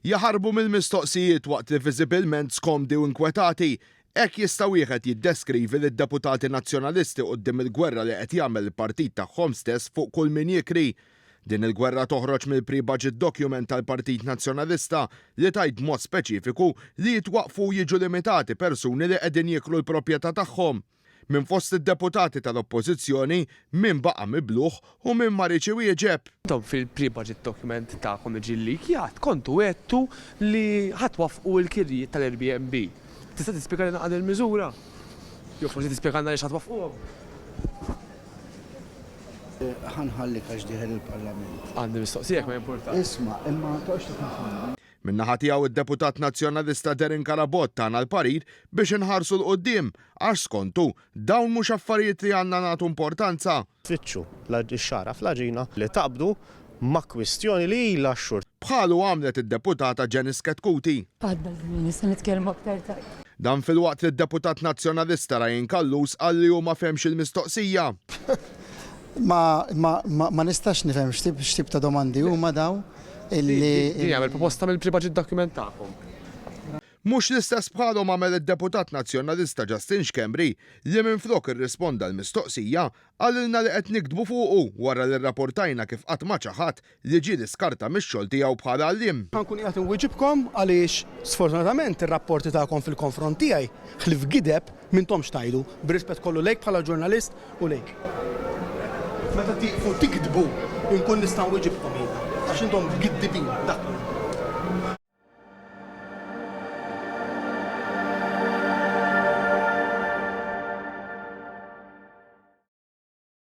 Jaħarbu mill-mistoqsijiet waqt li viżibilment skomdi u inkwetati, hekk jista' wieħed jiddeskrivi lid-deputati nazzjonalisti quddiem il-gwerra li qed jagħmel il-partit tagħhom stess fuq kull min jikri. Din il-gwerra toħroġ mill-pre-budget document tal-Partit Nazzjonalista li tgħid b'mod speċifiku li jitwaqfu jiġu limitati persuni li qegħdin jiklu l-proprjetà tagħhom. Minn fost id-deputati tal-oppożizzjoni min baqa' mibluħ u min ma riċi wieġeb. Tom fil-pre-budget document tagħkom iġilli jgħid kontu għedtu li ħatwafqu l-kirrijiet tal-Airbnb. Tista' tispjega lna għad il-miżura? Jew forsi tispjegana li ħatwafquhom? ħanħallik għax diħel il-Parlament. Għandi mistoqsijek ma importanti. Isma' imma toqgħodx tikkonfondi. Min-naħa tiegħu id-deputat nazzjonalista Derin Karabot tagħna l-parir biex inħarsu l-qudiem għax skontu dawn mhux affarijiet li għandna nagħtu importanza. Tfittxu x-xara fl-aġina li taqbdu ma' kwistjoni li ilha xhur. Bħalu għamlet id-deputata Janice Ketkuti. Nista' nitkellmu aktar tard. Dan fil-waqt li d-deputat nazzjonalista Ryan Kallus qal li hu ma femx il-mistoqsija. Ma nistax nifhem x'tip ta' domandi huma daw illi. Din jagħmel proposta mill-pre-budget document tagħkom. Mhux l-istess bħalhom għamel id-deputat nazzjonalista Justin Xkembri li minflok irrisponda l-mistoqsija għalilna li qed nikdbu fuqu wara li rrapportajna kif qatt ma ċaħat li ġie diskarta mix-xogħol tiegħu bħala għalliem. Ħankun qiegħed inwiġibkom għaliex sfortunatament ir-rapporti tagħkom fil-konfront tiegħi ħlif gideb minnhom xtajdu b'rispett kollu lejk bħala ġurnalist u lejk. Meta tieqfu tikdbu nkun nista' nwiġibkom għax intom giddibin dak.